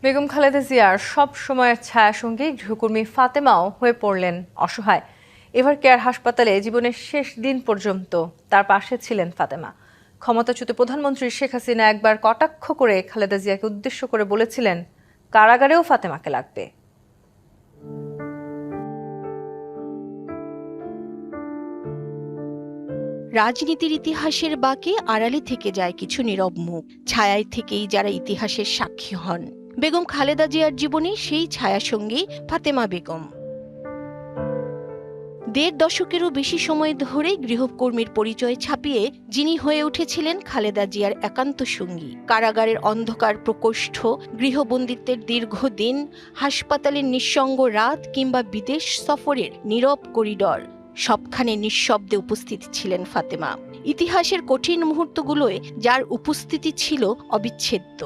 বেগম খালেদা জিয়ার সব সময়ের ছায়াসঙ্গী গৃহকর্মী ফাতেমাও হয়ে পড়লেন অসহায়। এভার কেয়ার হাসপাতালে জীবনের শেষ দিন পর্যন্ত তার পাশে ছিলেন ফাতেমা। ক্ষমতাচ্যুত প্রধানমন্ত্রী শেখ হাসিনা একবার কটাক্ষ করে খালেদা জিয়াকে উদ্দেশ্য করে বলেছিলেন, কারাগারেও ফাতেমাকে লাগবে। রাজনীতির ইতিহাসের বাঁকে আড়ালে থেকে যায় কিছু নীরব মুখ, ছায়ায় থেকেই যারা ইতিহাসের সাক্ষী হন। বেগম খালেদা জিয়ার জীবনে সেই ছায়াসঙ্গী ফাতেমা বেগম। ১.৫ দশকেরও বেশি সময় ধরে গৃহকর্মীর পরিচয় ছাপিয়ে যিনি হয়ে উঠেছিলেন খালেদা জিয়ার একান্ত সঙ্গী। কারাগারের অন্ধকার প্রকোষ্ঠ, গৃহবন্দিত্বের দীর্ঘদিন, হাসপাতালের নিঃসঙ্গ রাত কিংবা বিদেশ সফরের নীরব করিডর, সবখানে নিঃশব্দে উপস্থিত ছিলেন ফাতেমা। ইতিহাসের কঠিন মুহূর্তগুলোয় যার উপস্থিতি ছিল অবিচ্ছেদ্য।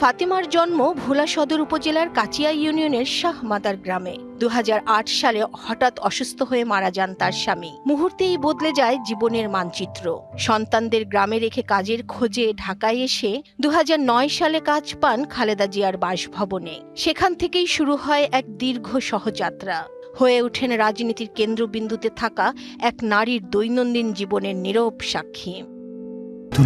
ফাতেমার জন্ম ভোলা সদর উপজেলার কাচিয়া ইউনিয়নের শাহমাদার গ্রামে। ২০০৮ সালে হঠাৎ অসুস্থ হয়ে মারা যান তার স্বামী। মুহূর্তেই বদলে যায় জীবনের মানচিত্র। সন্তানদের গ্রামে রেখে কাজের খোঁজে ঢাকায় এসে ২০০৯ সালে কাজ পান খালেদা জিয়ার বাসভবনে। সেখান থেকেই শুরু হয় এক দীর্ঘ সহযাত্রা। হয়ে ওঠেন রাজনীতির কেন্দ্রবিন্দুতে থাকা এক নারীর দৈনন্দিন জীবনের নীরব সাক্ষী।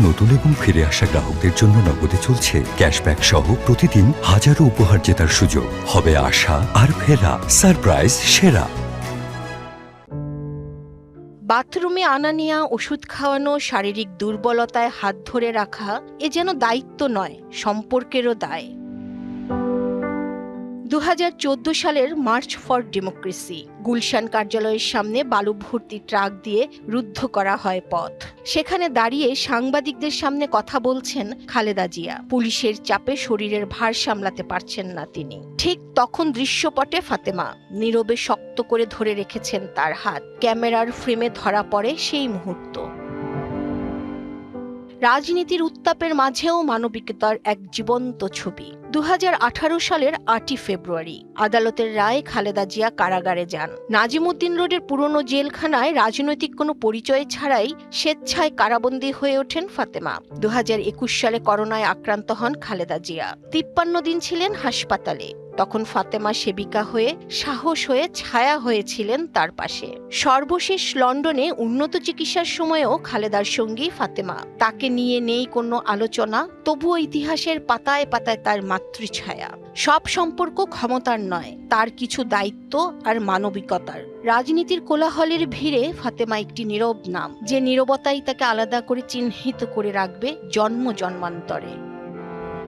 নতুন এবং ফিরে আসা গ্রাহকদের জন্য নগদে চলছে ক্যাশব্যাক সহ প্রতিদিন হাজারো উপহার জেতার সুযোগ। হবে আশা আর ফেরা, সারপ্রাইজ সেরা। বাথরুমে আনা নেয়া, ওষুধ খাওয়ানো, শারীরিক দুর্বলতায় হাত ধরে রাখা, এ যেন দায়িত্ব নয়, সম্পর্কেরও দায়। ২০১৪ সালের মার্চ ফর ডেমোক্রেসি গুলশান কার্যালয়ের সামনে বালু ভর্তি ট্রাক দিয়ে রুদ্ধ করা হয় পথ। সেখানে দাঁড়িয়ে সাংবাদিকদের সামনে কথা বলছেন খালেদা জিয়া। পুলিশের চাপে শরীরের ভার সামলাতে পারছেন না তিনি। ঠিক তখন দৃশ্যপটে ফাতেমা নীরবে শক্ত করে ধরে রেখেছেন তার হাত। ক্যামেরার ফ্রেমে ধরা পড়ে সেই মুহূর্ত। রাজনীতির উত্তাপের মাঝেও মানবিকতার এক জীবন্ত ছবি। ২০১৮ সালের ৮ই ফেব্রুয়ারি আদালতের রায়ে খালেদা জিয়া কারাগারে যান। নাজিমউদ্দিন রোডের পুরনো জেলখানায় রাজনৈতিক কোনো পরিচয় ছাড়াই স্বেচ্ছায় কারাবন্দী হয়ে ওঠেন ফাতেমা। ২০২১ সালে করোনায় আক্রান্ত হন খালেদা জিয়া। ৫৩ দিন ছিলেন হাসপাতালে। তখন ফাতেমা সেবিকা হয়ে, সাহস হয়ে, ছায়া হয়েছিলেন তার পাশে। সর্বশেষ লন্ডনে উন্নত চিকিৎসার সময়েও খালেদার সঙ্গী ফাতেমা। তাকে নিয়ে নেই কোনো আলোচনা, তবুও ইতিহাসের পাতায় পাতায় তার মাতৃছায়া। সব সম্পর্ক ক্ষমতার নয়, তার কিছু দায়িত্ব আর মানবিকতার। রাজনীতির কোলাহলের ভিড়ে ফাতেমা একটি নীরব নাম, যে নীরবতাই তাকে আলাদা করে চিহ্নিত করে রাখবে জন্ম জন্মান্তরে।